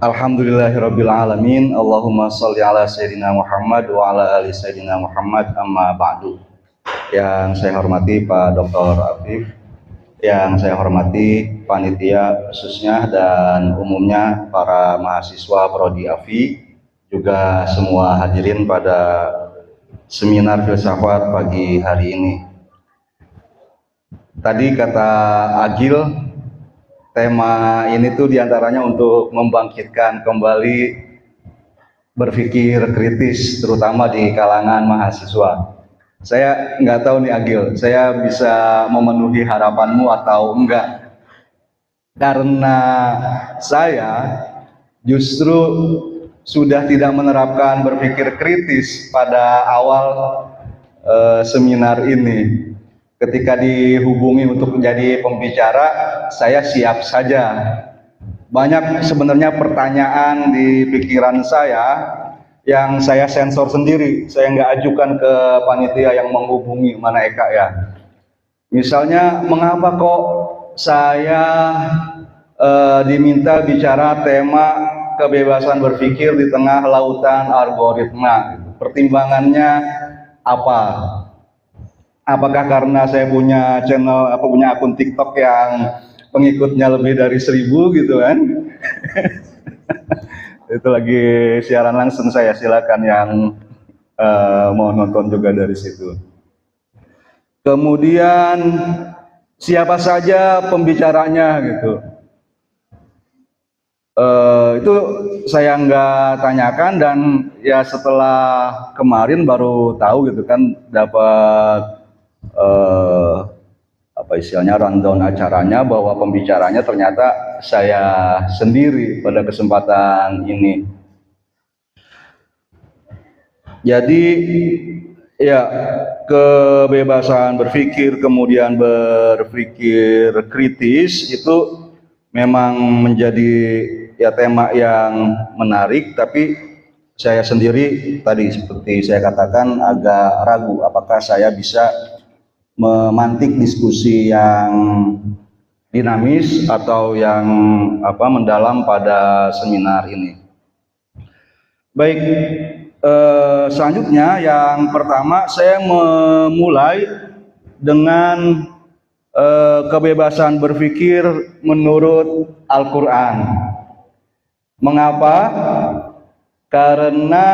Alhamdulillahirabbil alamin. Allahumma shalli ala sayyidina Muhammad wa ala ali sayyidina Muhammad, amma ba'du. Yang saya hormati Pak Dr. Afif, yang saya hormati panitia khususnya dan umumnya para mahasiswa Prodi AFI, juga semua hadirin pada seminar filsafat pagi hari ini. Tadi kata Agil, tema ini tuh diantaranya untuk membangkitkan kembali berpikir kritis, terutama di kalangan mahasiswa. Saya nggak tahu nih Agil, saya bisa memenuhi harapanmu atau enggak. Karena saya justru sudah tidak menerapkan berpikir kritis pada awal seminar ini. Ketika dihubungi untuk menjadi pembicara, saya siap saja. Banyak sebenarnya pertanyaan di pikiran saya yang saya sensor sendiri. Saya nggak ajukan ke panitia yang menghubungi, mana Eka ya. Misalnya, mengapa kok saya diminta bicara tema kebebasan berpikir di tengah lautan algoritma? Pertimbangannya apa? Apakah karena saya punya channel, punya akun TikTok yang pengikutnya lebih dari 1000 gitu kan? Itu lagi siaran langsung saya, silakan yang mau nonton juga dari situ. Kemudian siapa saja pembicaranya gitu? Itu saya nggak tanyakan, dan ya setelah kemarin baru tahu gitu kan, dapat apa istilahnya rundown acaranya, bahwa pembicaranya ternyata saya sendiri pada kesempatan ini. Jadi ya, kebebasan berpikir kemudian berpikir kritis itu memang menjadi ya tema yang menarik, tapi saya sendiri tadi seperti saya katakan agak ragu apakah saya bisa memantik diskusi yang dinamis atau yang mendalam pada seminar ini. Baik, selanjutnya yang pertama saya memulai dengan kebebasan berpikir menurut Al-Quran. Mengapa? Karena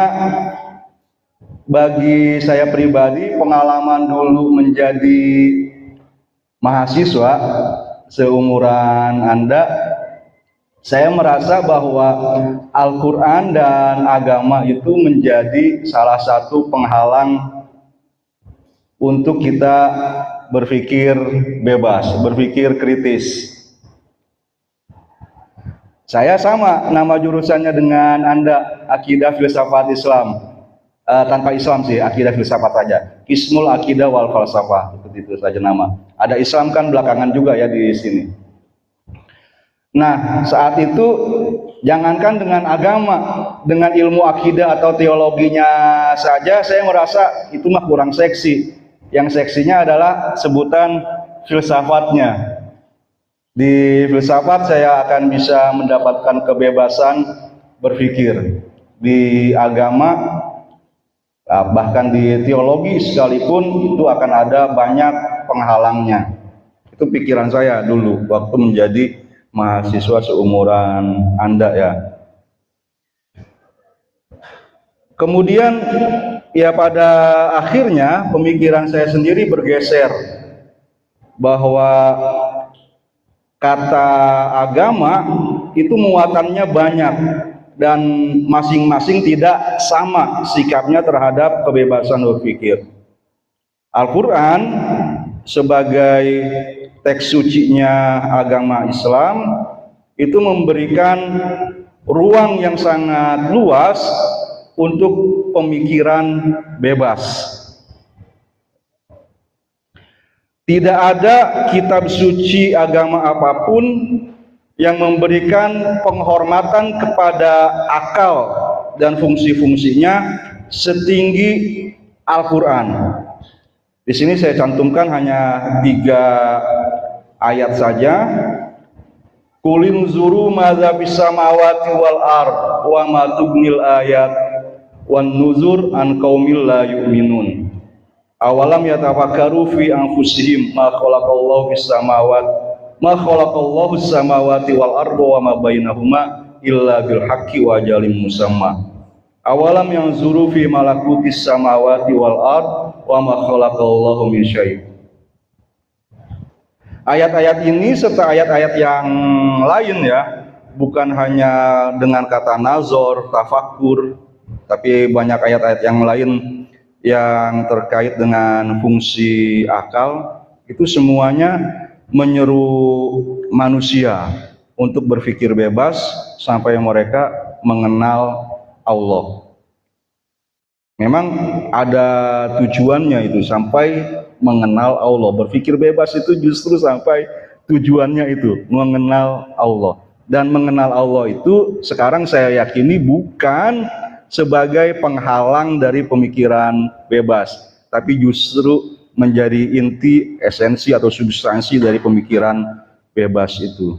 bagi saya pribadi, pengalaman dulu menjadi mahasiswa seumuran Anda, saya merasa bahwa Al-Quran dan agama itu menjadi salah satu penghalang untuk kita berpikir bebas, berpikir kritis. Saya sama nama jurusannya dengan Anda, Akidah Filsafat Islam. Tanpa Islam sih, akidah filsafat saja. Ismul Akidah wal Falsafah, itu saja nama. Ada Islam kan belakangan juga ya di sini. Nah, saat itu jangankan dengan agama, dengan ilmu akidah atau teologinya saja saya merasa itu mah kurang seksi. Yang seksinya adalah sebutan filsafatnya. Di filsafat saya akan bisa mendapatkan kebebasan berpikir. Di agama, bahkan di teologi sekalipun, itu akan ada banyak penghalangnya. Itu pikiran saya dulu waktu menjadi mahasiswa seumuran Anda ya. Kemudian ya pada akhirnya pemikiran saya sendiri bergeser bahwa kata agama itu muatannya banyak dan masing-masing tidak sama sikapnya terhadap kebebasan berpikir. Al-Quran sebagai teks sucinya agama Islam itu memberikan ruang yang sangat luas untuk pemikiran bebas. Tidak ada kitab suci agama apapun yang memberikan penghormatan kepada akal dan fungsi-fungsinya setinggi Al-Quran. Di sini saya cantumkan hanya 3 ayat saja. Kulin zuru madza fis samawati wal ard wa ma tughnil ayat wan nuzur an qaumil la yu'minun. Awalam yatafakkaru fi anfusihim ma khalaqallahu fis samawati wal arda wa ma bainahuma illa bil haqqi wa ajalin musamma. Awalam yanzuru fi malakutis samawati wal ard wa ma khalaqallahu min syai'. Ayat-ayat ini serta ayat-ayat yang lain ya, bukan hanya dengan kata nazar, tafakur, tapi banyak ayat-ayat yang lain yang terkait dengan fungsi akal, itu semuanya menyeru manusia untuk berpikir bebas sampai mereka mengenal Allah. Memang ada tujuannya itu, sampai mengenal Allah. Berpikir bebas itu justru sampai tujuannya itu, mengenal Allah. Dan mengenal Allah itu sekarang saya yakini bukan sebagai penghalang dari pemikiran bebas, tapi justru menjadi inti, esensi atau substansi dari pemikiran bebas itu.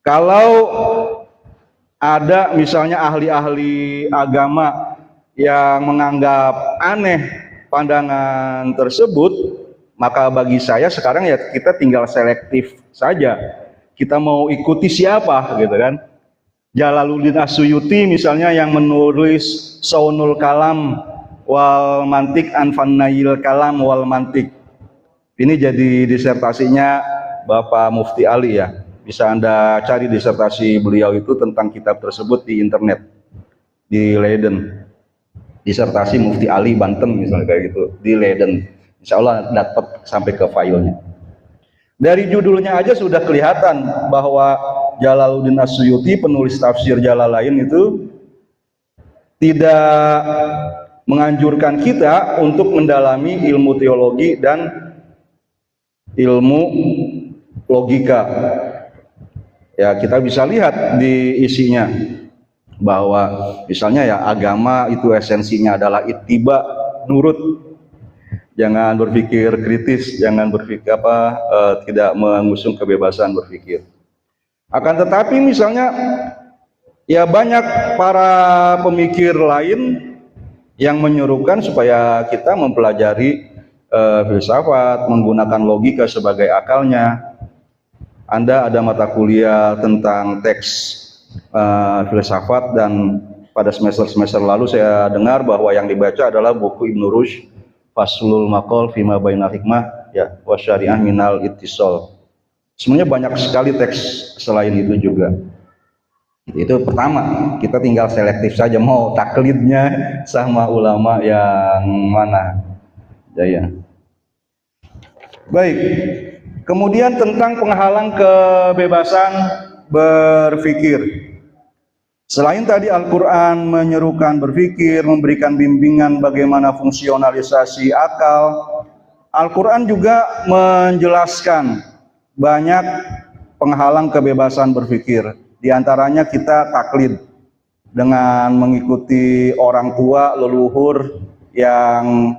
Kalau ada misalnya ahli-ahli agama yang menganggap aneh pandangan tersebut, maka bagi saya sekarang ya kita tinggal selektif saja. Kita mau ikuti siapa gitu kan. Jalaluddin As-Suyuti misalnya yang menulis Saunul Kalam wal Mantik an Fannayil Kalam wal Mantik. Ini jadi disertasinya Bapak Mufti Ali ya. Bisa Anda cari disertasi beliau itu tentang kitab tersebut di internet, di Leiden. Disertasi Mufti Ali Banten misalnya kayak gitu, di Leiden. Insya Allah dapat sampai ke filenya. Dari judulnya aja sudah kelihatan bahwa Jalaluddin As-Suyuti, penulis tafsir Jalalain itu tidak menganjurkan kita untuk mendalami ilmu teologi dan ilmu logika. Ya, kita bisa lihat di isinya bahwa misalnya ya agama itu esensinya adalah ittiba, nurut. Jangan berpikir kritis, jangan berpikir tidak mengusung kebebasan berpikir. Akan tetapi misalnya ya banyak para pemikir lain yang menyuruhkan supaya kita mempelajari filsafat, menggunakan logika sebagai akalnya. Anda ada mata kuliah tentang teks filsafat, dan pada semester lalu saya dengar bahwa yang dibaca adalah buku Ibnu Rushd, Faslul Maqal Fima Bainal Hikmah ya wa Syari'ah Minal Ittisal. Sebenarnya banyak sekali teks selain itu juga. Itu pertama, kita tinggal selektif saja mau taklidnya sama ulama yang mana. Ya. Baik. Kemudian tentang penghalang kebebasan berpikir. Selain tadi Al-Quran menyerukan berpikir, memberikan bimbingan bagaimana fungsionalisasi akal, Al-Quran juga menjelaskan banyak penghalang kebebasan berpikir. Di antaranya kita taklid dengan mengikuti orang tua, leluhur yang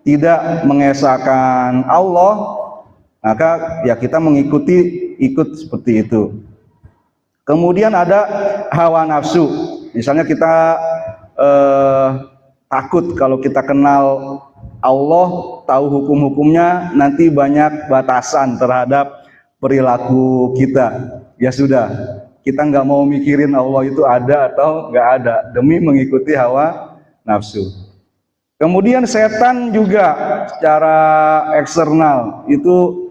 tidak mengesahkan Allah, maka ya kita ikut seperti itu. Kemudian ada hawa nafsu. Misalnya kita takut kalau kita kenal Allah, tahu hukum-hukumnya, nanti banyak batasan terhadap perilaku kita. Ya sudah, kita nggak mau mikirin Allah itu ada atau nggak ada demi mengikuti hawa nafsu. Kemudian setan juga secara eksternal itu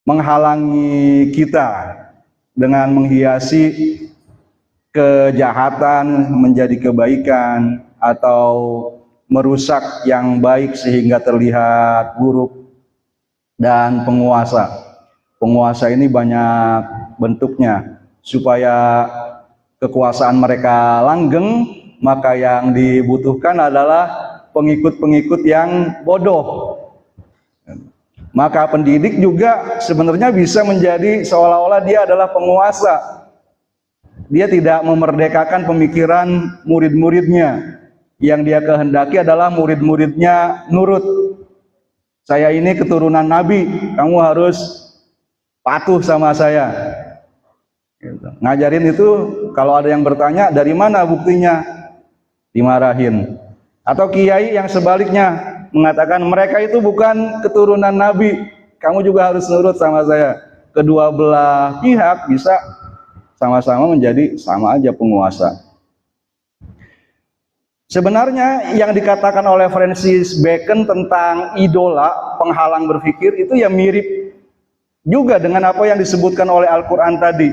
menghalangi kita dengan menghiasi kejahatan menjadi kebaikan atau merusak yang baik sehingga terlihat buruk. Dan penguasa ini banyak bentuknya. Supaya kekuasaan mereka langgeng, maka yang dibutuhkan adalah pengikut-pengikut yang bodoh. Maka pendidik juga sebenarnya bisa menjadi seolah-olah dia adalah penguasa. Dia tidak memerdekakan pemikiran murid-muridnya. Yang dia kehendaki adalah murid-muridnya nurut. Saya ini keturunan Nabi, kamu harus patuh sama saya. Gitu. Ngajarin itu, kalau ada yang bertanya, dari mana buktinya? Dimarahin. Atau kiai yang sebaliknya, mengatakan mereka itu bukan keturunan Nabi, kamu juga harus nurut sama saya. Kedua belah pihak bisa sama-sama menjadi sama aja penguasa. Sebenarnya yang dikatakan oleh Francis Bacon tentang idola, penghalang berpikir, itu ya mirip juga dengan apa yang disebutkan oleh Al-Quran tadi.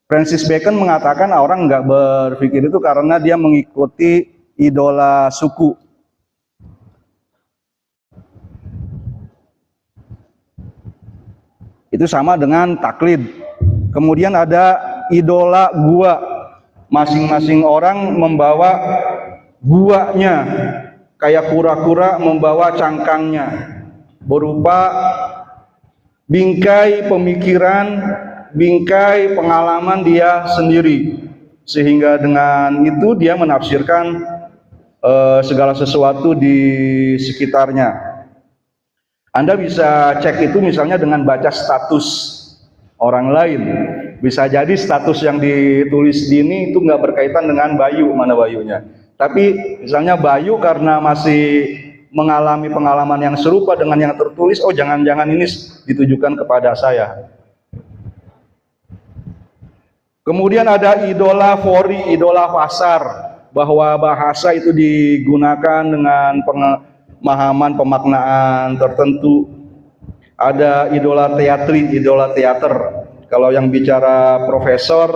Francis Bacon mengatakan orang nggak berpikir itu karena dia mengikuti idola suku. Itu sama dengan taklid. Kemudian ada idola gua. Masing-masing orang membawa guanya, kayak kura-kura membawa cangkangnya, berupa bingkai pemikiran, bingkai pengalaman dia sendiri, sehingga dengan itu dia menafsirkan segala sesuatu di sekitarnya. Anda bisa cek itu misalnya dengan baca status orang lain. Bisa jadi status yang ditulis di ini itu nggak berkaitan dengan Bayu, mana Bayunya. Tapi misalnya Bayu karena masih mengalami pengalaman yang serupa dengan yang tertulis, oh jangan-jangan ini ditujukan kepada saya. Kemudian ada idola fori, idola pasar, bahwa bahasa itu digunakan dengan pemahaman pemaknaan tertentu. Ada idola teatri, idola teater. Kalau yang bicara profesor,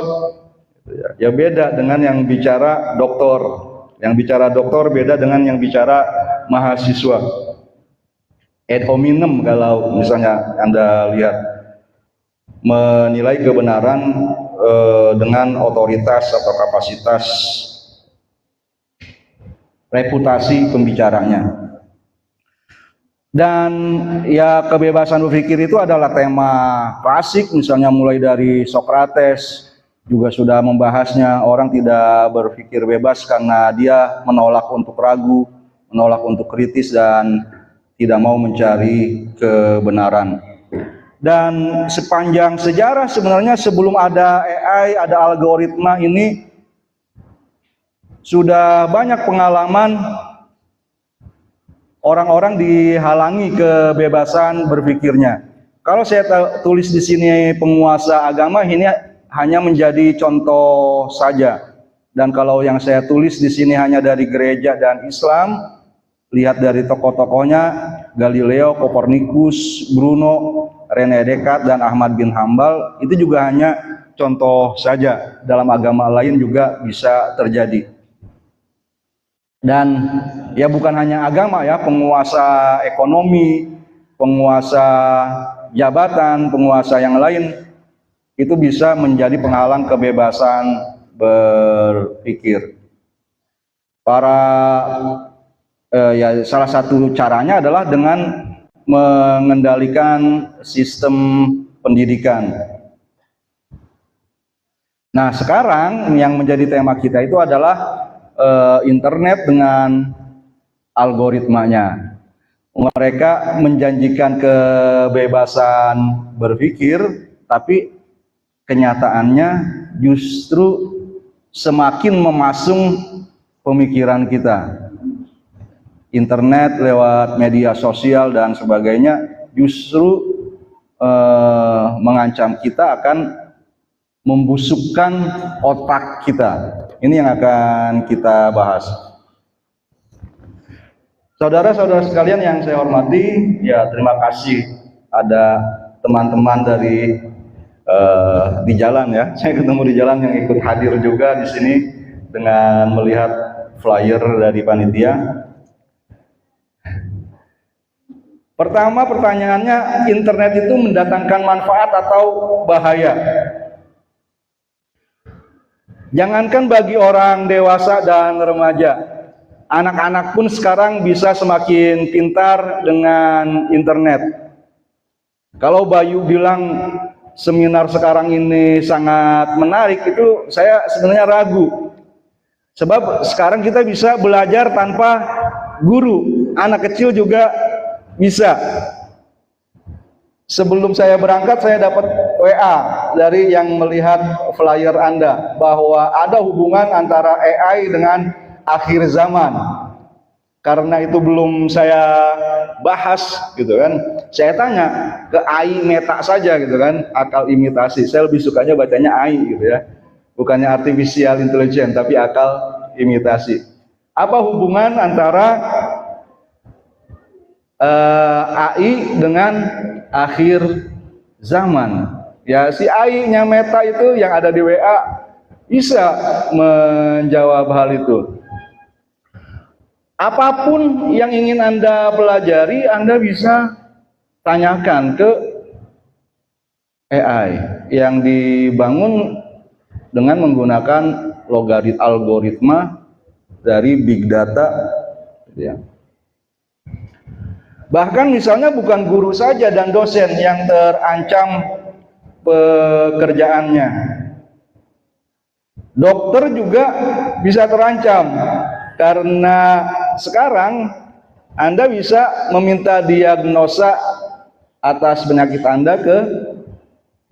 ya beda dengan yang bicara doktor. Yang bicara doktor beda dengan yang bicara mahasiswa. Ad hominem kalau misalnya Anda lihat, menilai kebenaran dengan otoritas atau kapasitas reputasi pembicaranya. Dan ya kebebasan berpikir itu adalah tema klasik, misalnya mulai dari Socrates juga sudah membahasnya. Orang tidak berpikir bebas karena dia menolak untuk ragu, menolak untuk kritis, dan tidak mau mencari kebenaran. Dan sepanjang sejarah sebenarnya sebelum ada AI, ada algoritma ini, sudah banyak pengalaman orang-orang dihalangi kebebasan berpikirnya. Kalau saya tulis di sini penguasa agama, ini hanya menjadi contoh saja. Dan kalau yang saya tulis di sini hanya dari gereja dan Islam, lihat dari tokoh-tokohnya, Galileo, Kopernikus, Bruno, Rene Descartes, dan Ahmad bin Hambal, itu juga hanya contoh saja. Dalam agama lain juga bisa terjadi. Dan ya bukan hanya agama ya, penguasa ekonomi, penguasa jabatan, penguasa yang lain, itu bisa menjadi penghalang kebebasan berpikir. Ya salah satu caranya adalah dengan mengendalikan sistem pendidikan. Nah, sekarang yang menjadi tema kita itu adalah internet dengan algoritmanya. Mereka menjanjikan kebebasan berpikir, tapi kenyataannya justru semakin memasung pemikiran kita. Internet lewat media sosial dan sebagainya justru mengancam kita akan membusukkan otak kita. Ini yang akan kita bahas. Saudara-saudara sekalian yang saya hormati, ya terima kasih ada teman-teman dari di jalan ya. Saya ketemu di jalan yang ikut hadir juga di sini dengan melihat flyer dari panitia. Pertama pertanyaannya, internet itu mendatangkan manfaat atau bahaya? Jangankan bagi orang dewasa dan remaja, anak-anak pun sekarang bisa semakin pintar dengan internet. Kalau Bayu bilang seminar sekarang ini sangat menarik, itu saya sebenarnya ragu. Sebab sekarang kita bisa belajar tanpa guru. Anak kecil juga Bisa. Sebelum saya berangkat, saya dapat WA dari yang melihat flyer Anda bahwa ada hubungan antara AI dengan akhir zaman. Karena itu belum saya bahas gitu kan. Saya tanya ke AI Meta saja gitu kan, akal imitasi. Saya lebih sukanya bacanya AI gitu ya. Bukannya artificial intelligence tapi akal imitasi. Apa hubungan antara AI dengan akhir zaman? Ya, si AI-nya Meta itu yang ada di WA bisa menjawab hal itu. Apapun yang ingin Anda pelajari, Anda bisa tanyakan ke AI yang dibangun dengan menggunakan algoritma dari big data, ya. Bahkan misalnya bukan guru saja dan dosen yang terancam pekerjaannya, dokter juga bisa terancam. Karena sekarang Anda bisa meminta diagnosa atas penyakit Anda ke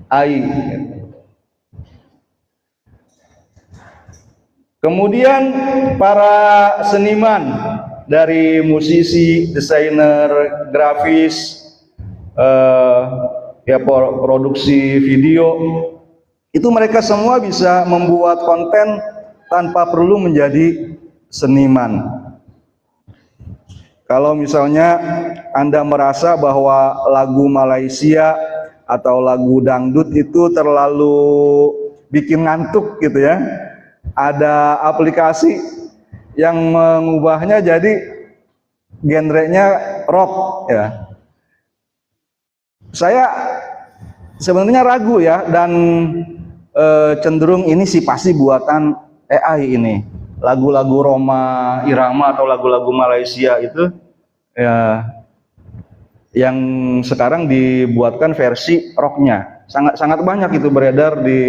AI. Kemudian para seniman, dari musisi, desainer grafis, ya produksi video, itu mereka semua bisa membuat konten tanpa perlu menjadi seniman. Kalau misalnya Anda merasa bahwa lagu Malaysia atau lagu dangdut itu terlalu bikin ngantuk gitu ya, ada aplikasi yang mengubahnya jadi genrenya rock ya. Saya sebenarnya ragu ya, dan cenderung ini sih pasti buatan AI ini. Lagu-lagu Roma Irama atau lagu-lagu Malaysia itu ya, yang sekarang dibuatkan versi rocknya sangat banyak itu beredar di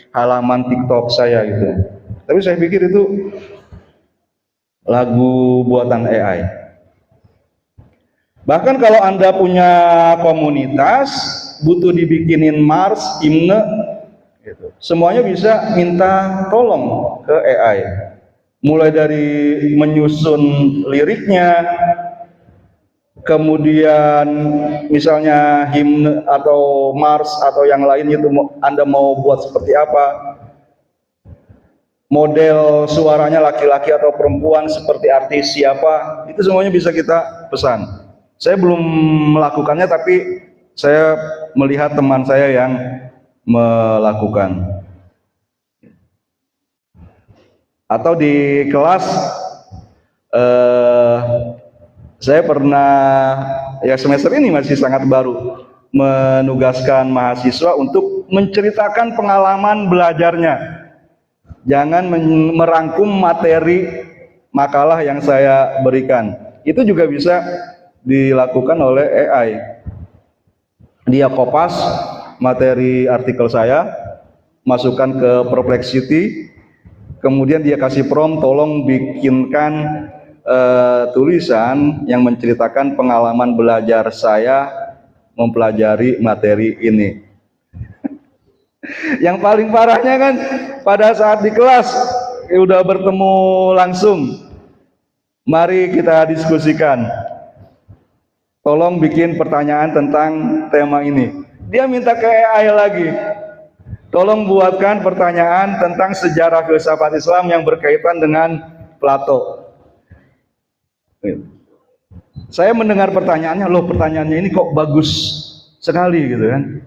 halaman TikTok saya gitu. Tapi saya pikir itu lagu buatan AI. Bahkan kalau Anda punya komunitas, butuh dibikinin mars, himne, gitu, semuanya bisa minta tolong ke AI. Mulai dari menyusun liriknya, kemudian misalnya himne atau mars atau yang lain itu Anda mau buat seperti apa, model suaranya laki-laki atau perempuan, seperti artis siapa, itu semuanya bisa kita pesan. Saya belum melakukannya, tapi saya melihat teman saya yang melakukan. Atau di kelas saya pernah, ya semester ini masih sangat baru, menugaskan mahasiswa untuk menceritakan pengalaman belajarnya. Jangan merangkum materi makalah yang saya berikan. Itu juga bisa dilakukan oleh AI. Dia kopas materi artikel saya, masukkan ke Perplexity, kemudian dia kasih prompt, tolong bikinkan tulisan yang menceritakan pengalaman belajar saya mempelajari materi ini. Yang paling parahnya kan pada saat di kelas udah bertemu langsung, mari kita diskusikan, tolong bikin pertanyaan tentang tema ini. Dia minta ke AI lagi, tolong buatkan pertanyaan tentang sejarah filsafat Islam yang berkaitan dengan Plato. Saya mendengar pertanyaannya, loh pertanyaannya ini kok bagus sekali gitu kan.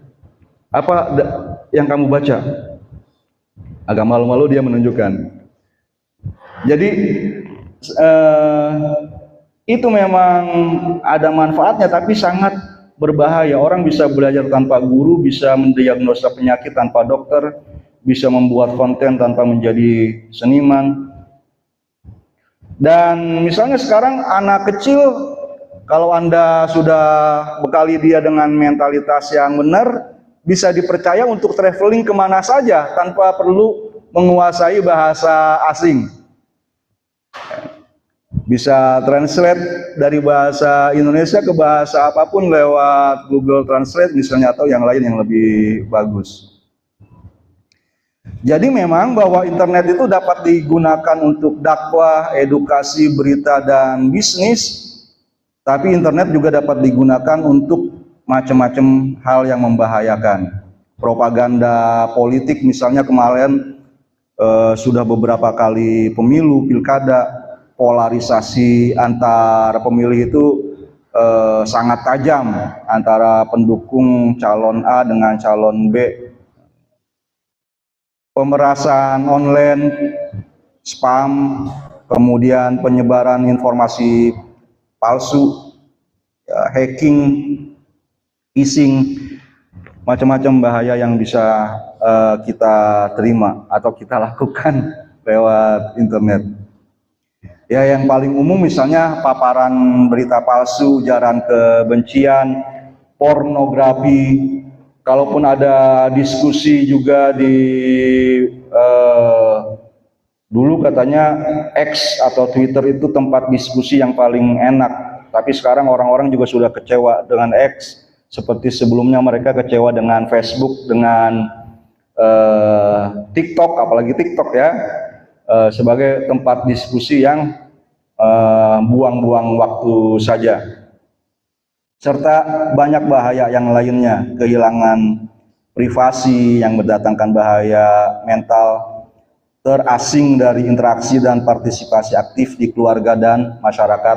Apa yang kamu baca? Agak malu-malu dia menunjukkan. Jadi itu memang ada manfaatnya, tapi sangat berbahaya. Orang bisa belajar tanpa guru, bisa mendiagnosa penyakit tanpa dokter, bisa membuat konten tanpa menjadi seniman. Dan misalnya sekarang anak kecil, kalau Anda sudah bekali dia dengan mentalitas yang benar, bisa dipercaya untuk traveling kemana saja tanpa perlu menguasai bahasa asing. bisa translate dari bahasa Indonesia ke bahasa apapun lewat Google Translate misalnya, atau yang lain yang lebih bagus. Jadi memang bahwa internet itu dapat digunakan untuk dakwah, edukasi, berita, dan bisnis, tapi internet juga dapat digunakan untuk macam-macam hal yang membahayakan. Propaganda politik misalnya kemarin sudah beberapa kali pemilu, pilkada, polarisasi antar pemilih itu sangat tajam antara pendukung calon A dengan calon B. Pemerasan online, spam, kemudian penyebaran informasi palsu, ya, hacking, phishing, macam-macam bahaya yang bisa kita terima atau kita lakukan lewat internet. Ya, yang paling umum misalnya paparan berita palsu, ujaran kebencian, pornografi. Kalaupun ada diskusi juga di dulu katanya X atau Twitter itu tempat diskusi yang paling enak, tapi sekarang orang-orang juga sudah kecewa dengan X, seperti sebelumnya mereka kecewa dengan Facebook, dengan TikTok, apalagi TikTok ya, sebagai tempat diskusi yang buang-buang waktu saja. Serta banyak bahaya yang lainnya, kehilangan privasi yang mendatangkan bahaya mental, terasing dari interaksi dan partisipasi aktif di keluarga dan masyarakat,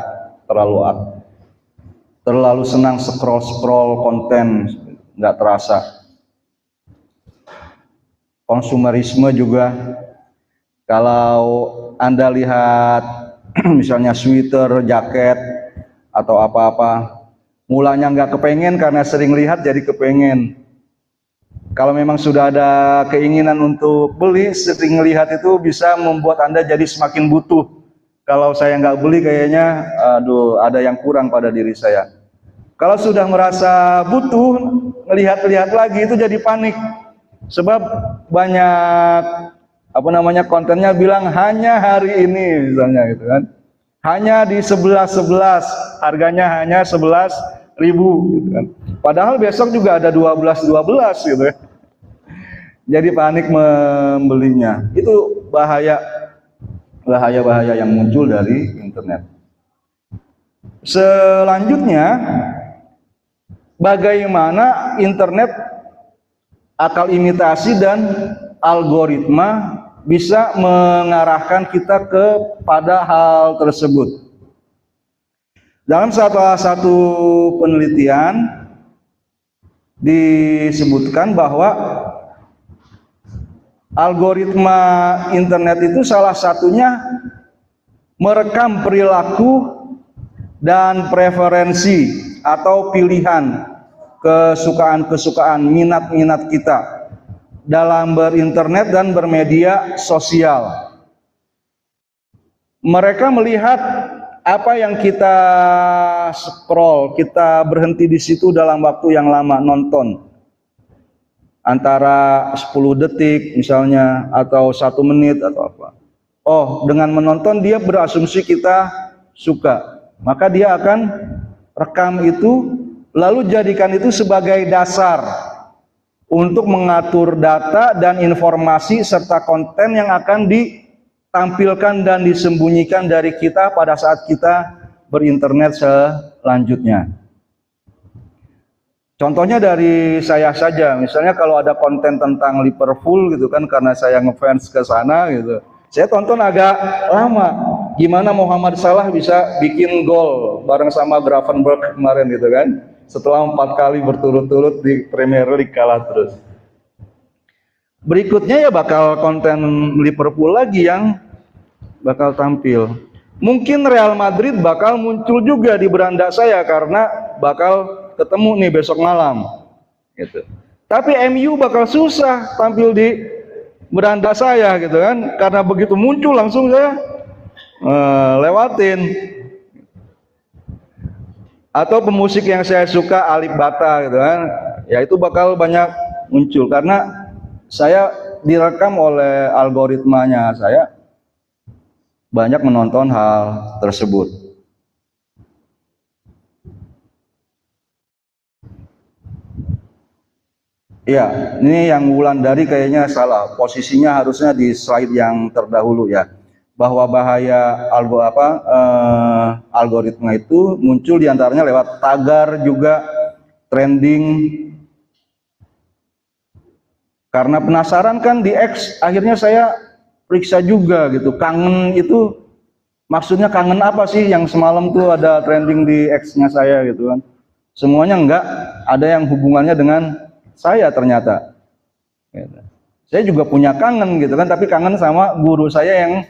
terlalu senang scroll konten, nggak terasa. Konsumerisme juga, kalau Anda lihat misalnya sweater, jaket, atau apa-apa, mulanya nggak kepengen, karena sering lihat jadi kepengen. Kalau memang sudah ada keinginan untuk beli, sering lihat itu bisa membuat Anda jadi semakin butuh. Kalau saya nggak beli kayaknya, aduh, ada yang kurang pada diri saya. Kalau sudah merasa butuh, lihat-lihat lagi itu jadi panik. Sebab banyak kontennya bilang hanya hari ini misalnya gitu kan. Hanya di 11.11, harganya hanya 11.000 gitu kan. Padahal besok juga ada 12.12 gitu ya. Jadi panik membelinya. Itu bahaya yang muncul dari internet. Selanjutnya, bagaimana internet, akal imitasi dan algoritma bisa mengarahkan kita kepada hal tersebut. Dalam salah satu penelitian disebutkan bahwa algoritma internet itu salah satunya merekam perilaku dan preferensi atau pilihan, kesukaan-kesukaan, minat-minat kita dalam berinternet dan bermedia sosial. Mereka melihat apa yang kita scroll, kita berhenti di situ dalam waktu yang lama nonton, antara 10 detik misalnya, atau 1 menit atau apa. Oh, dengan menonton dia berasumsi kita suka, maka dia akan rekam itu, lalu jadikan itu sebagai dasar untuk mengatur data dan informasi serta konten yang akan ditampilkan dan disembunyikan dari kita pada saat kita berinternet selanjutnya. Contohnya dari saya saja, misalnya kalau ada konten tentang Liverpool gitu kan, karena saya ngefans ke sana gitu, saya tonton agak lama. Gimana Muhammad Salah bisa bikin gol bareng sama Gravenberch kemarin gitu kan, setelah 4 kali berturut-turut di Premier League kalah terus. Berikutnya ya bakal konten Liverpool lagi yang bakal tampil. Mungkin Real Madrid bakal muncul juga di beranda saya karena bakal ketemu nih besok malam gitu. Tapi MU bakal susah tampil di beranda saya gitu kan, karena begitu muncul langsung saya lewatin. Atau pemusik yang saya suka, Alif Bata gitu kan, ya itu bakal banyak muncul karena saya direkam oleh algoritmanya saya banyak menonton hal tersebut. Ya, ini yang Wulandari kayaknya salah. Posisinya harusnya di slide yang terdahulu ya. Bahwa bahaya algoritma itu muncul diantaranya lewat tagar juga trending. Karena penasaran kan di X, akhirnya saya periksa juga gitu. Kangen itu maksudnya kangen apa sih yang semalam tuh ada trending di X-nya saya gitu kan. Semuanya enggak ada yang hubungannya dengan saya ternyata. Saya juga punya kangen gitu kan, tapi kangen sama guru saya yang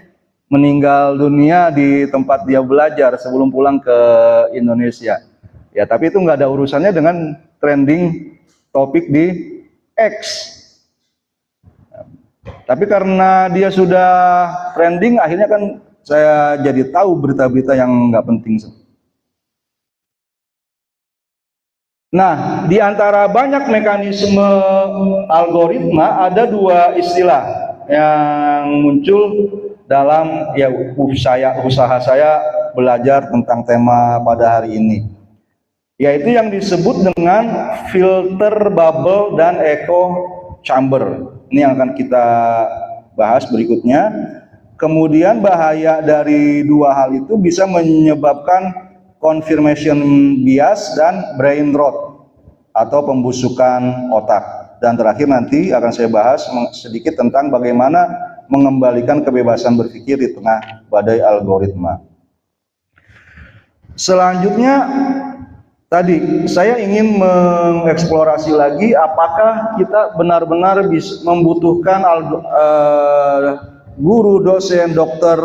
meninggal dunia di tempat dia belajar sebelum pulang ke Indonesia. Ya, tapi itu nggak ada urusannya dengan trending topik di X. Tapi karena dia sudah trending, akhirnya kan saya jadi tahu berita-berita yang nggak penting. Nah, di antara banyak mekanisme algoritma ada dua istilah yang muncul dalam usaha saya belajar tentang tema pada hari ini, yaitu yang disebut dengan filter bubble dan echo chamber. Ini yang akan kita bahas berikutnya. Kemudian bahaya dari dua hal itu bisa menyebabkan confirmation bias dan brain rot atau pembusukan otak. Dan terakhir nanti akan saya bahas sedikit tentang bagaimana mengembalikan kebebasan berpikir di tengah badai algoritma. Selanjutnya tadi saya ingin mengeksplorasi lagi apakah kita benar-benar membutuhkan guru, dosen, dokter,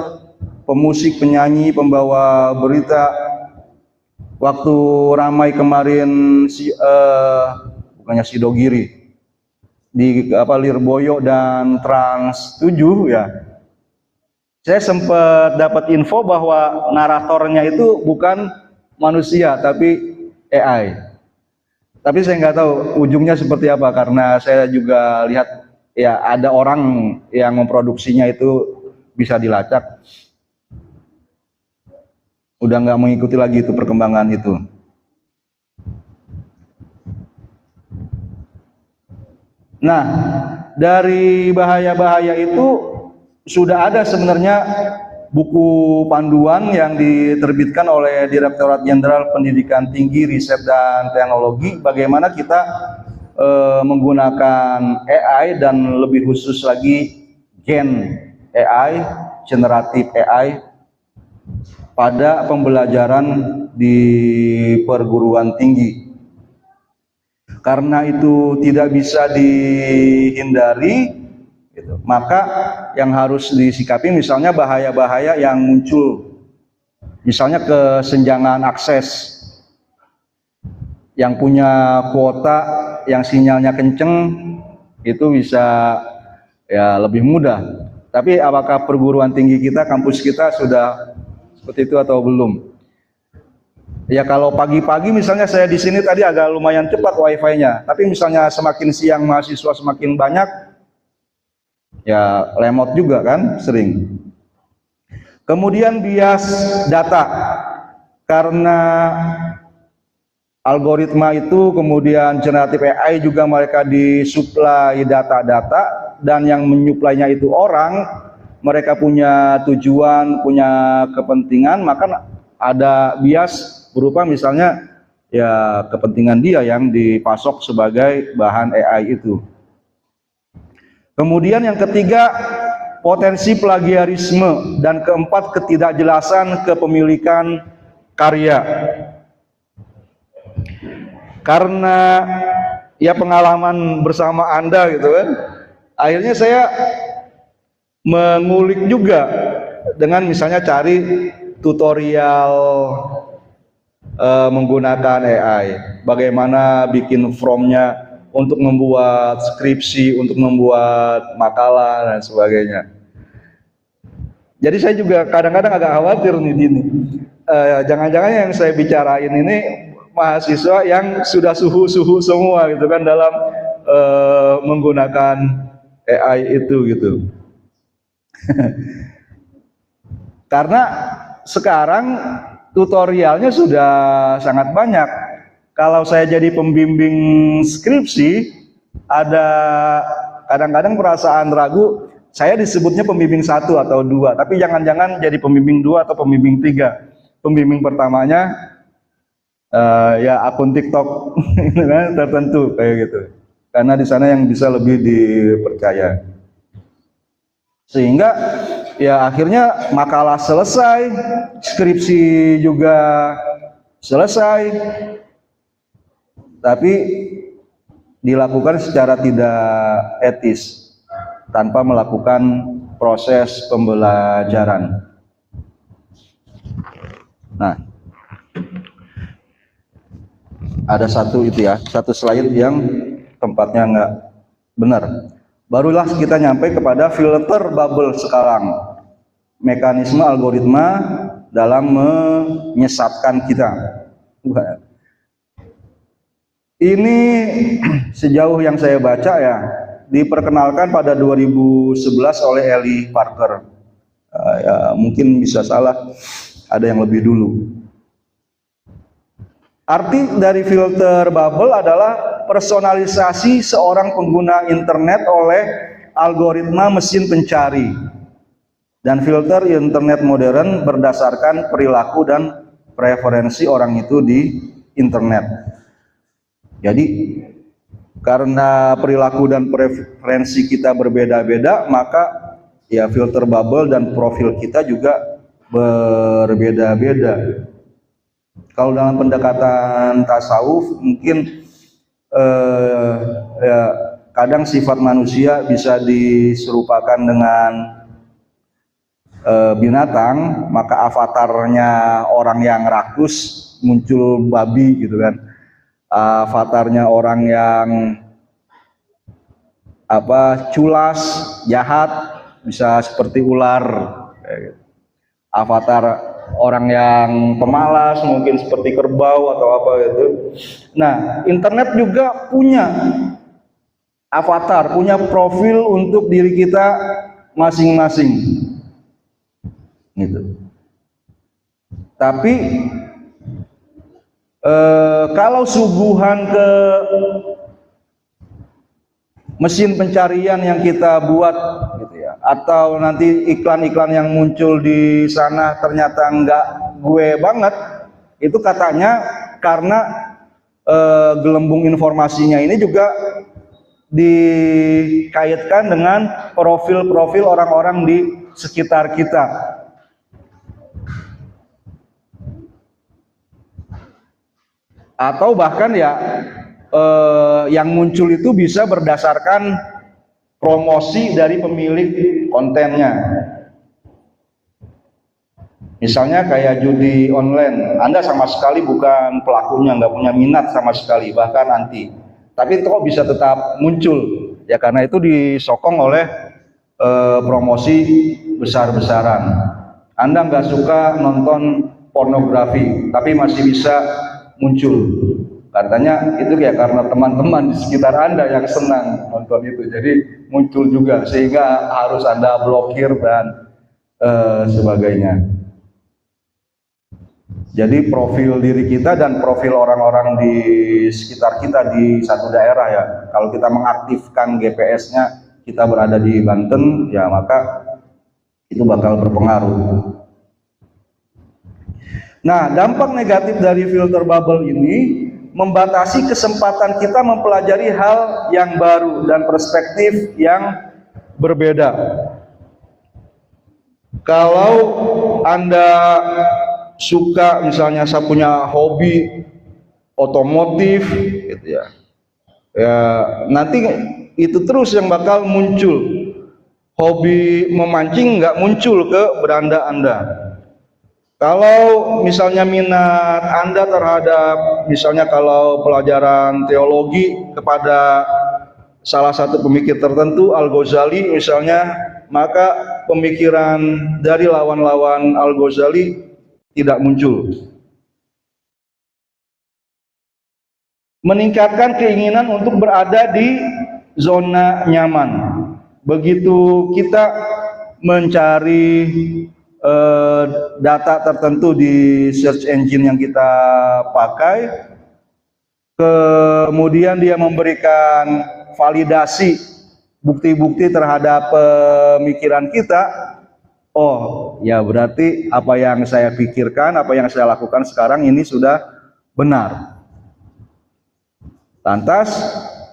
pemusik, penyanyi, pembawa berita. Waktu ramai kemarin bukannya Sidogiri di Lirboyo dan Trans 7 ya. Saya sempat dapat info bahwa naratornya itu bukan manusia tapi AI. Tapi saya nggak tahu ujungnya seperti apa karena saya juga lihat ya ada orang yang memproduksinya itu bisa dilacak. Udah nggak mengikuti lagi itu perkembangan itu. Nah, dari bahaya-bahaya itu sudah ada sebenarnya buku panduan yang diterbitkan oleh Direktorat Jenderal Pendidikan Tinggi, Riset dan Teknologi bagaimana kita menggunakan AI dan lebih khusus lagi Gen AI, generatif AI pada pembelajaran di perguruan tinggi. Karena itu tidak bisa dihindari, gitu, maka yang harus disikapi misalnya bahaya-bahaya yang muncul, misalnya kesenjangan akses. Yang punya kuota, yang sinyalnya kenceng, itu bisa ya lebih mudah. Tapi apakah perguruan tinggi kita, kampus kita sudah seperti itu atau belum? Ya kalau pagi-pagi misalnya saya di sini tadi agak lumayan cepat wifi-nya, tapi misalnya semakin siang mahasiswa semakin banyak, ya lemot juga kan sering. Kemudian bias data, karena algoritma itu kemudian generatif AI juga mereka disuplai data-data dan yang menyuplainya itu orang, mereka punya tujuan, punya kepentingan, maka ada bias berupa misalnya ya kepentingan dia yang dipasok sebagai bahan AI itu. Kemudian yang ketiga, potensi plagiarisme, dan keempat, ketidakjelasan kepemilikan karya. Karena ya pengalaman bersama Anda gitu kan, akhirnya saya mengulik juga dengan misalnya cari tutorial menggunakan AI, bagaimana bikin prompt-nya untuk membuat skripsi, untuk membuat makalah dan sebagainya. Jadi saya juga kadang-kadang agak khawatir nih gini, jangan-jangan yang saya bicarain ini mahasiswa yang sudah suhu-suhu semua gitu kan dalam menggunakan AI itu gitu. Karena sekarang tutorialnya sudah sangat banyak. Kalau saya jadi pembimbing skripsi, ada kadang-kadang perasaan ragu, saya disebutnya pembimbing 1 atau 2, tapi jangan-jangan jadi pembimbing 2 atau pembimbing 3. Pembimbing pertamanya ya akun TikTok tertentu kayak gitu. Karena di sana yang bisa lebih dipercaya. Sehingga ya akhirnya makalah selesai, skripsi juga selesai, tapi dilakukan secara tidak etis tanpa melakukan proses pembelajaran. Nah, ada satu slide yang tempatnya nggak benar. Barulah kita nyampe kepada filter bubble sekarang. Mekanisme algoritma dalam menyesatkan kita. Ini sejauh yang saya baca ya, diperkenalkan pada 2011 oleh Ellie Parker. Ya, mungkin bisa salah, ada yang lebih dulu. Arti dari filter bubble adalah personalisasi seorang pengguna internet oleh algoritma mesin pencari. Dan filter internet modern berdasarkan perilaku dan preferensi orang itu di internet. Jadi karena perilaku dan preferensi kita berbeda-beda, maka ya filter bubble dan profil kita juga berbeda-beda. Kalau dalam pendekatan tasawuf mungkin ya, kadang sifat manusia bisa diserupakan dengan binatang, maka avatarnya orang yang rakus muncul babi gitu kan. Avatarnya orang yang culas, jahat bisa seperti ular. Avatar orang yang pemalas mungkin seperti kerbau atau apa gitu. Nah, internet juga punya avatar, punya profil untuk diri kita masing-masing. Gitu. Tapi kalau suguhan ke mesin pencarian yang kita buat gitu ya, atau nanti iklan-iklan yang muncul di sana ternyata enggak gue banget, itu katanya karena gelembung informasinya ini juga dikaitkan dengan profil-profil orang-orang di sekitar kita. Atau bahkan ya yang muncul itu bisa berdasarkan promosi dari pemilik kontennya. Misalnya kayak judi online, Anda sama sekali bukan pelakunya, nggak punya minat sama sekali, bahkan anti. Tapi itu kok bisa tetap muncul? Ya karena itu disokong oleh promosi besar-besaran. Anda nggak suka nonton pornografi, tapi masih bisa muncul. Katanya itu ya karena teman-teman di sekitar Anda yang senang nonton itu, jadi muncul juga, sehingga harus Anda blokir dan sebagainya. Jadi profil diri kita dan profil orang-orang di sekitar kita di satu daerah ya, kalau kita mengaktifkan GPS-nya kita berada di Banten, ya maka itu bakal berpengaruh. Nah, dampak negatif dari filter bubble ini membatasi kesempatan kita mempelajari hal yang baru dan perspektif yang berbeda. Kalau Anda suka, misalnya saya punya hobi otomotif gitu ya, nanti itu terus yang bakal muncul. Hobi memancing nggak muncul ke beranda Anda. Kalau misalnya minat Anda terhadap, misalnya kalau pelajaran teologi kepada salah satu pemikir tertentu, Al-Ghazali misalnya, maka pemikiran dari lawan-lawan Al-Ghazali tidak muncul. Meningkatkan keinginan untuk berada di zona nyaman. Begitu kita mencari data tertentu di search engine yang kita pakai, kemudian dia memberikan validasi bukti-bukti terhadap pemikiran kita. Oh, ya berarti apa yang saya pikirkan, apa yang saya lakukan sekarang ini sudah benar. Lantas,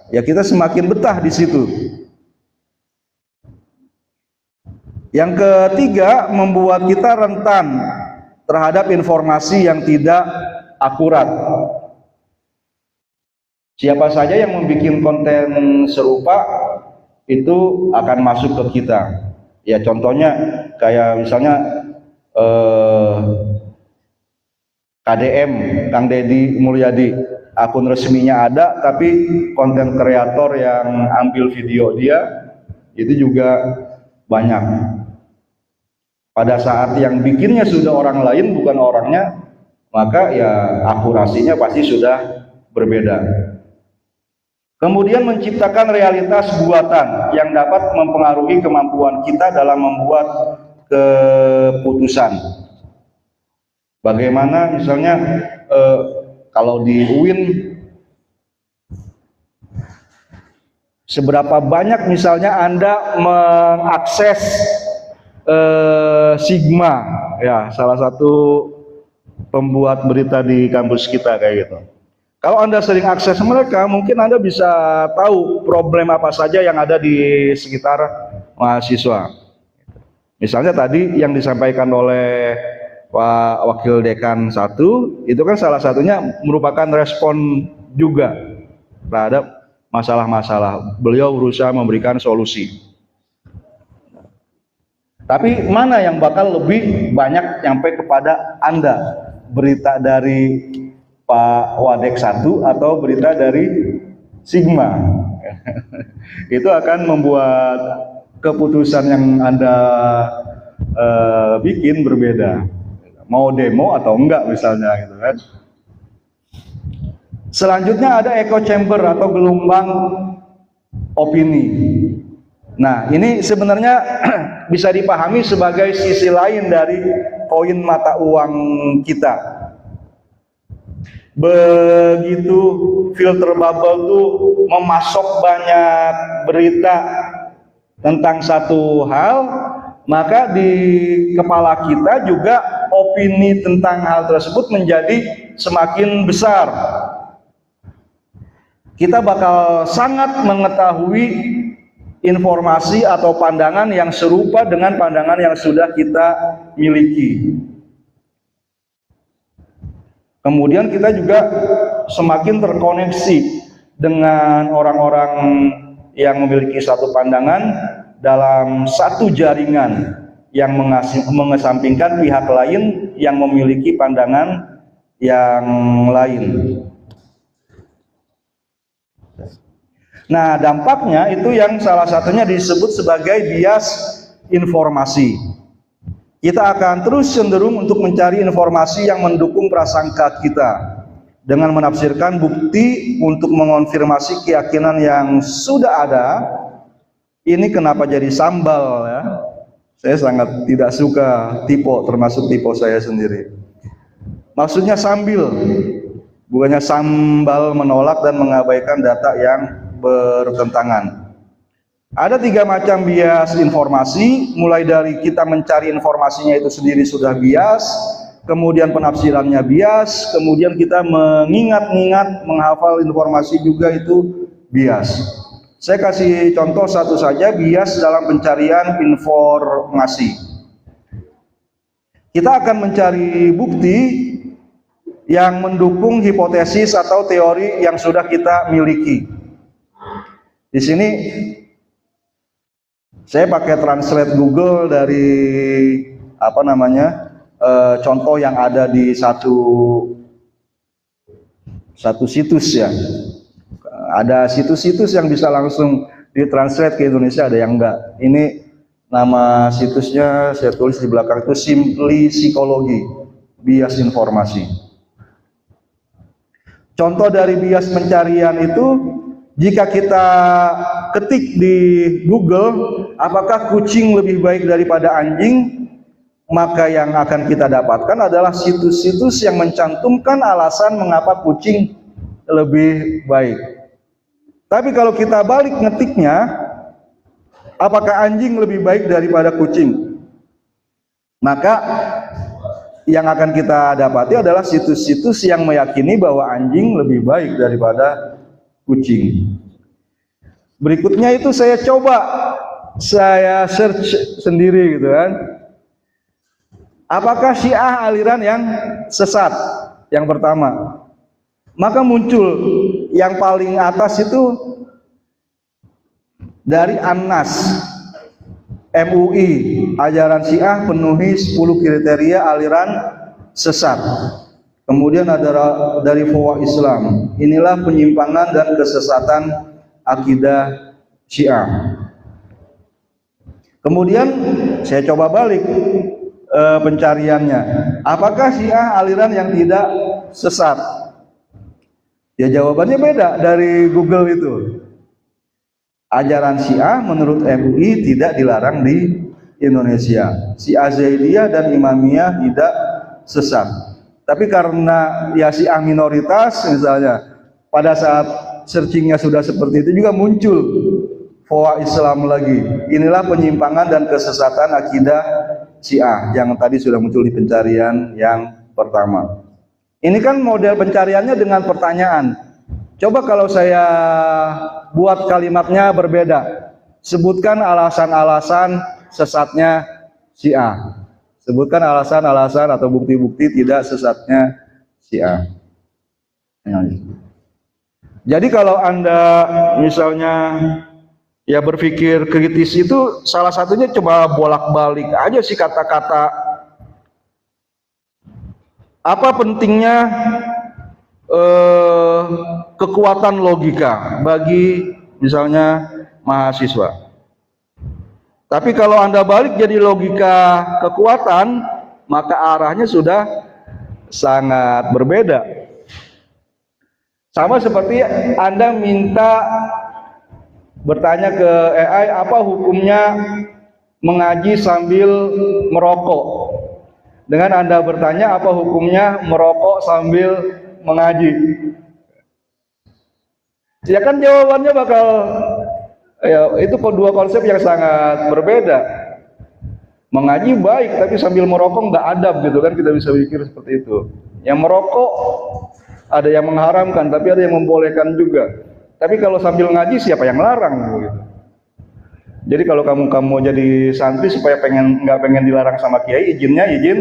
ya kita semakin betah di situ. Yang ketiga, membuat kita rentan terhadap informasi yang tidak akurat. Siapa saja yang membuat konten serupa itu akan masuk ke kita. Ya contohnya kayak misalnya KDM, Kang Deddy Mulyadi, akun resminya ada, tapi konten kreator yang ambil video dia itu juga banyak. Pada saat yang bikinnya sudah orang lain bukan orangnya, maka ya akurasinya pasti sudah berbeda. Kemudian menciptakan realitas buatan yang dapat mempengaruhi kemampuan kita dalam membuat keputusan. Bagaimana misalnya kalau di UIN, seberapa banyak misalnya Anda mengakses Sigma, ya salah satu pembuat berita di kampus kita kayak gitu. Kalau Anda sering akses mereka, mungkin Anda bisa tahu problem apa saja yang ada di sekitar mahasiswa. Misalnya tadi yang disampaikan oleh Pak Wakil Dekan 1, itu kan salah satunya merupakan respon juga terhadap masalah-masalah. Beliau berusaha memberikan solusi. Tapi mana yang bakal lebih banyak nyampe kepada Anda? Berita dari Pak Wadek 1 atau berita dari Sigma? Itu akan membuat keputusan yang Anda bikin berbeda. Mau demo atau enggak misalnya gitu kan. Selanjutnya ada echo chamber atau gelombang opini. Nah, ini sebenarnya bisa dipahami sebagai sisi lain dari koin mata uang kita. Begitu filter bubble tuh memasok banyak berita tentang satu hal, maka di kepala kita juga opini tentang hal tersebut menjadi semakin besar. Kita bakal sangat mengetahui informasi atau pandangan yang serupa dengan pandangan yang sudah kita miliki. Kemudian kita juga semakin terkoneksi dengan orang-orang yang memiliki satu pandangan dalam satu jaringan yang mengesampingkan pihak lain yang memiliki pandangan yang lain. Nah, dampaknya itu yang salah satunya disebut sebagai bias informasi. Kita akan terus cenderung untuk mencari informasi yang mendukung prasangka kita dengan menafsirkan bukti untuk mengonfirmasi keyakinan yang sudah ada. Ini kenapa jadi sambal ya? Saya sangat tidak suka tipe, termasuk tipe saya sendiri. Maksudnya sambil, bukannya sambal menolak dan mengabaikan data yang bertentangan. Ada 3 macam bias informasi, mulai dari kita mencari informasinya itu sendiri sudah bias, kemudian penafsirannya bias, kemudian kita mengingat-ingat, menghafal informasi juga itu bias. Saya kasih contoh satu saja, bias dalam pencarian informasi. Kita akan mencari bukti yang mendukung hipotesis atau teori yang sudah kita miliki. Di sini saya pakai translate Google dari contoh yang ada di satu situs ya. Ada situs-situs yang bisa langsung ditranslate ke Indonesia, ada yang enggak. Ini nama situsnya saya tulis di belakang itu Simply Psikologi, bias informasi. Contoh dari bias pencarian itu, jika kita ketik di Google, apakah kucing lebih baik daripada anjing? maka yang akan kita dapatkan adalah situs-situs yang mencantumkan alasan mengapa kucing lebih baik. Tapi kalau kita balik ngetiknya, apakah anjing lebih baik daripada kucing? Maka yang akan kita dapati adalah situs-situs yang meyakini bahwa anjing lebih baik daripada kucing. Berikutnya itu saya search sendiri gitu kan. Apakah Syiah aliran yang sesat? Yang pertama. Maka muncul yang paling atas itu dari An-Nas MUI, ajaran Syiah penuhi 10 kriteria aliran sesat. Kemudian ada dari Fawa Islam, inilah penyimpangan dan kesesatan akidah Syiah. Kemudian saya coba balik pencariannya, apakah Syiah aliran yang tidak sesat? Ya jawabannya beda dari Google itu. Ajaran Syiah menurut MUI tidak dilarang di Indonesia. Syiah Zaidiyah dan Imamiyah tidak sesat. Tapi karena ya Syiah minoritas misalnya, pada saat searchingnya sudah seperti itu juga muncul Fawa Islam lagi. Inilah penyimpangan dan kesesatan akidah Syiah yang tadi sudah muncul di pencarian yang pertama. Ini kan model pencariannya dengan pertanyaan. Coba kalau saya buat kalimatnya berbeda. Sebutkan alasan-alasan sesatnya Syiah. Sebutkan alasan-alasan atau bukti-bukti tidak sesatnya Syiah. Jadi kalau Anda misalnya ya berpikir kritis itu salah satunya coba bolak-balik aja sih kata-kata. Apa pentingnya kekuatan logika bagi misalnya mahasiswa? Tapi kalau Anda balik jadi logika kekuatan, maka arahnya sudah sangat berbeda. Sama seperti Anda minta bertanya ke AI, apa hukumnya mengaji sambil merokok? Dengan Anda bertanya, apa hukumnya merokok sambil mengaji? Ya kan jawabannya bakal, ya itu dua konsep yang sangat berbeda. Mengaji baik, tapi sambil merokok nggak adab gitu kan, kita bisa pikir seperti itu. Yang merokok ada yang mengharamkan, tapi ada yang membolehkan juga. Tapi kalau sambil ngaji siapa yang larang gitu. Jadi kalau kamu jadi santri supaya nggak pengen dilarang sama kiai, izin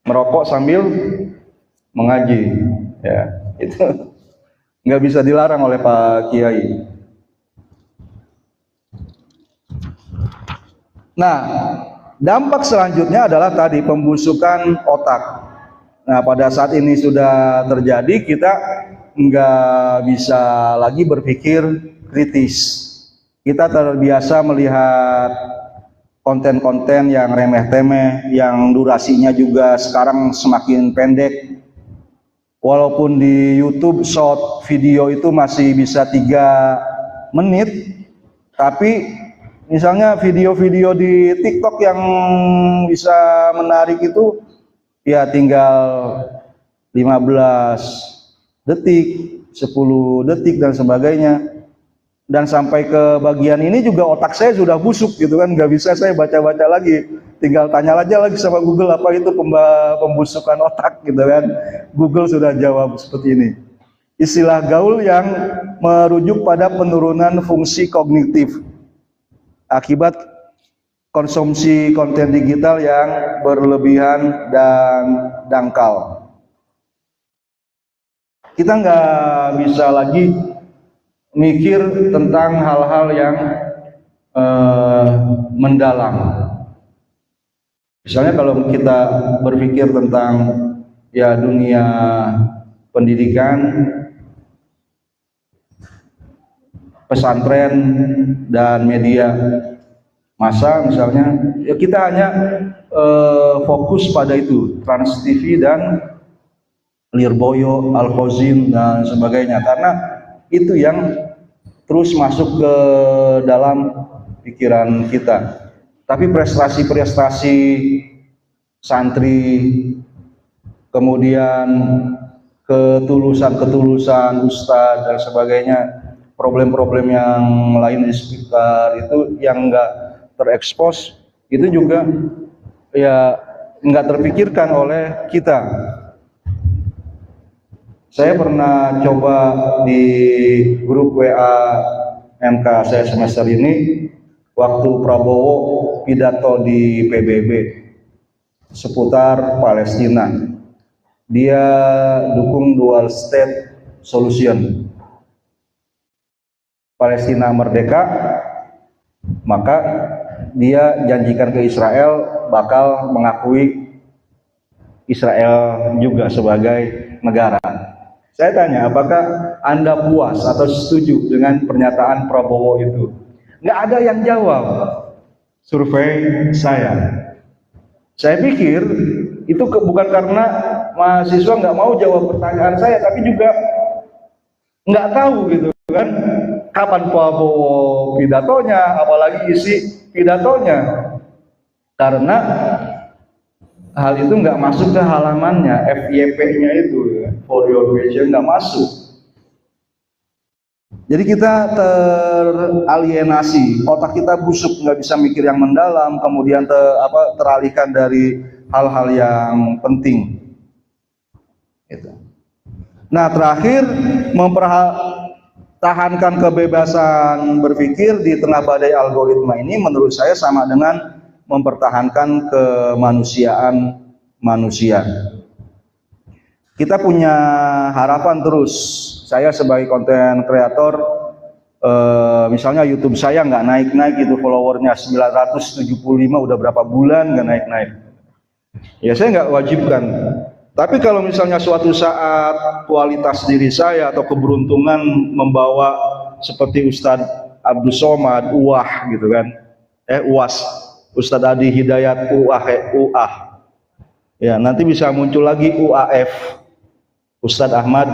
merokok sambil mengaji, ya itu nggak bisa dilarang oleh Pak Kiai. Nah, dampak selanjutnya adalah tadi pembusukan otak. Nah, pada saat ini sudah terjadi, kita nggak bisa lagi berpikir kritis. Kita terbiasa melihat konten-konten yang remeh-temeh, yang durasinya juga sekarang semakin pendek. Walaupun di YouTube short video itu masih bisa 3 menit, tapi misalnya video-video di TikTok yang bisa menarik itu ya tinggal 15 detik, 10 detik dan sebagainya. Dan sampai ke bagian ini juga otak saya sudah busuk gitu kan, nggak bisa saya baca-baca lagi, tinggal tanya aja lagi sama Google apa itu pembusukan otak gitu kan. Google sudah jawab seperti ini. Istilah gaul yang merujuk pada penurunan fungsi kognitif akibat konsumsi konten digital yang berlebihan dan dangkal. Kita nggak bisa lagi mikir tentang hal-hal yang mendalam. Misalnya kalau kita berpikir tentang ya dunia pendidikan, pesantren dan media massa misalnya, ya kita hanya fokus pada itu, Trans TV dan Lirboyo, Al-Khazin dan sebagainya, karena itu yang terus masuk ke dalam pikiran kita. Tapi prestasi-prestasi santri, kemudian ketulusan ustadz dan sebagainya, problem-problem yang lain di sekitar itu yang enggak terekspos, itu juga ya enggak terpikirkan oleh kita. Saya pernah coba di grup WA MK saya semester ini, waktu Prabowo pidato di PBB seputar Palestina, dia dukung dual state solution, Palestina merdeka, maka dia janjikan ke Israel bakal mengakui Israel juga sebagai negara. Saya tanya, apakah Anda puas atau setuju dengan pernyataan Prabowo itu? Nggak ada yang jawab. Survei saya pikir itu bukan karena mahasiswa nggak mau jawab pertanyaan saya, tapi juga nggak tahu gitu kan kapan Prabowo pidatonya, apalagi isi pidatonya, karena hal itu nggak masuk ke halamannya, FYP-nya itu ya, for your vision, nggak masuk. Jadi kita teralienasi, otak kita busuk, nggak bisa mikir yang mendalam, kemudian teralihkan dari hal-hal yang penting. Gitu. Nah, terakhir, mempertahankan kebebasan berpikir di tengah badai algoritma ini menurut saya sama dengan mempertahankan kemanusiaan manusia. Kita punya harapan terus. Saya sebagai konten kreator, misalnya YouTube saya nggak naik-naik, itu followernya 975, udah berapa bulan nggak naik-naik. Ya saya nggak wajibkan. Tapi kalau misalnya suatu saat kualitas diri saya atau keberuntungan membawa seperti Ustadz Abdul Somad, UAH gitu kan, UAS, Ustadz Adi Hidayat, UAH. Ya, nanti bisa muncul lagi UAF, Ustadz Ahmad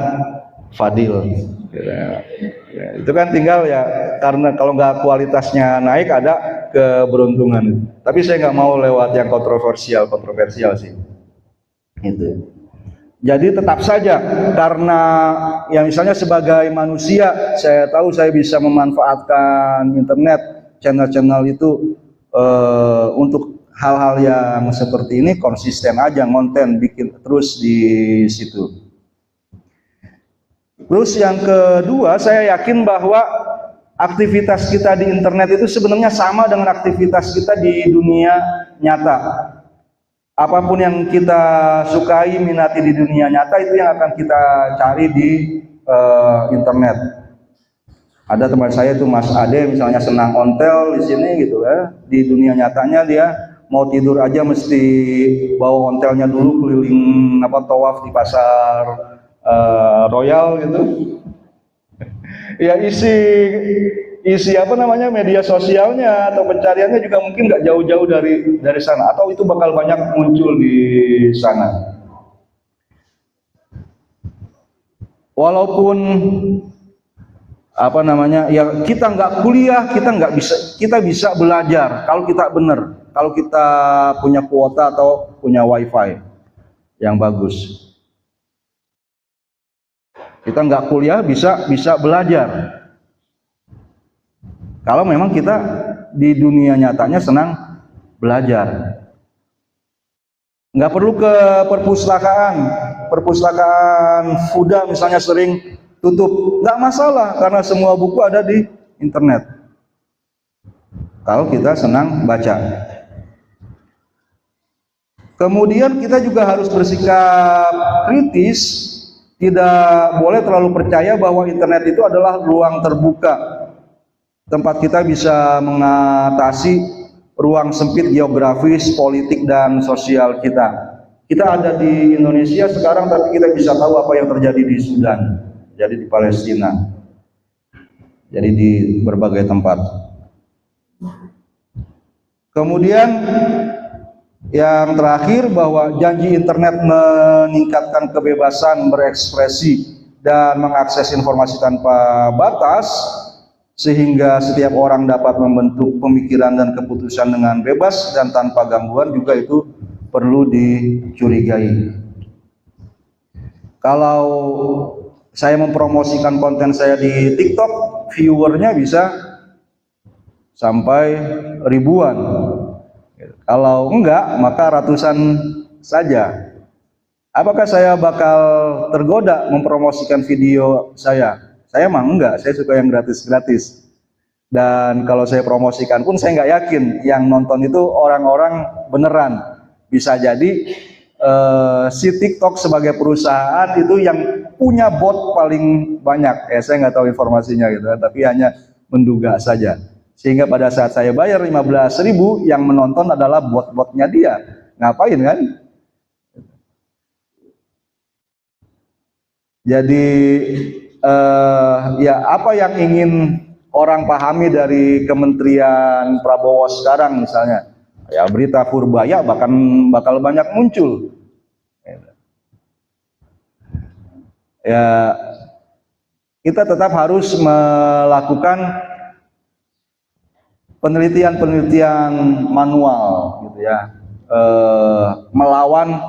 Fadil. Ya, itu kan tinggal ya, karena kalau nggak kualitasnya naik ada keberuntungan. Tapi saya nggak mau lewat yang kontroversial sih. Gitu. Jadi tetap saja, karena yang misalnya sebagai manusia, saya tahu saya bisa memanfaatkan internet, channel-channel itu untuk hal-hal yang seperti ini, konsisten aja konten bikin terus di situ. Terus yang kedua, saya yakin bahwa aktivitas kita di internet itu sebenarnya sama dengan aktivitas kita di dunia nyata. Apapun yang kita sukai, minati di dunia nyata, itu yang akan kita cari di internet. Ada teman saya itu Mas Ade, misalnya senang ontel di sini gitu ya. Di dunia nyatanya dia mau tidur aja mesti bawa ontelnya dulu keliling tawaf di pasar Royal gitu. Ya isi media sosialnya atau pencariannya juga mungkin nggak jauh-jauh dari sana, atau itu bakal banyak muncul di sana. Walaupun ya kita nggak kuliah, kita bisa belajar kalau kita benar, kalau kita punya kuota atau punya wifi yang bagus. Kita nggak kuliah bisa belajar kalau memang kita di dunia nyatanya senang belajar. Nggak perlu ke perpustakaan Fuda misalnya sering tutup, nggak masalah karena semua buku ada di internet kalau kita senang baca. Kemudian kita juga harus bersikap kritis, tidak boleh terlalu percaya bahwa internet itu adalah ruang terbuka, tempat kita bisa mengatasi ruang sempit geografis, politik, dan sosial kita. Kita ada di Indonesia sekarang, tapi kita bisa tahu apa yang terjadi di Sudan, jadi di Palestina, jadi di berbagai tempat. Kemudian yang terakhir, bahwa janji internet meningkatkan kebebasan berekspresi dan mengakses informasi tanpa batas, sehingga setiap orang dapat membentuk pemikiran dan keputusan dengan bebas dan tanpa gangguan, juga itu perlu dicurigai. Kalau saya mempromosikan konten saya di TikTok, viewernya bisa sampai ribuan. Kalau enggak, maka ratusan saja. Apakah saya bakal tergoda mempromosikan video saya? Saya mah enggak, saya suka yang gratis-gratis. Dan kalau saya promosikan pun saya nggak yakin yang nonton itu orang-orang beneran. Bisa jadi si TikTok sebagai perusahaan itu yang punya bot paling banyak. Saya nggak tahu informasinya gitu, tapi hanya menduga saja. Sehingga pada saat saya bayar 15.000, yang menonton adalah bot-botnya dia. Ngapain kan? Jadi ya apa yang ingin orang pahami dari Kementerian Prabowo sekarang misalnya, ya berita Purbaya bakal banyak muncul. Ya kita tetap harus melakukan penelitian manual gitu ya, melawan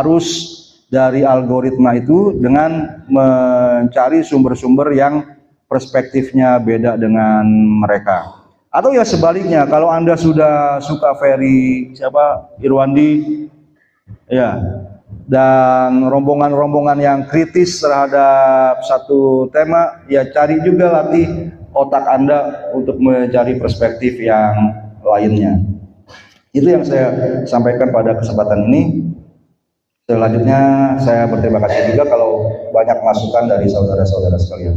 arus dari algoritma itu dengan mencari sumber-sumber yang perspektifnya beda dengan mereka. Atau ya sebaliknya, kalau Anda sudah suka Ferry Irwandi ya, dan rombongan-rombongan yang kritis terhadap satu tema, ya cari juga latih otak Anda untuk mencari perspektif yang lainnya. Itu yang saya sampaikan pada kesempatan ini. Selanjutnya saya berterima kasih juga kalau banyak masukan dari saudara-saudara sekalian.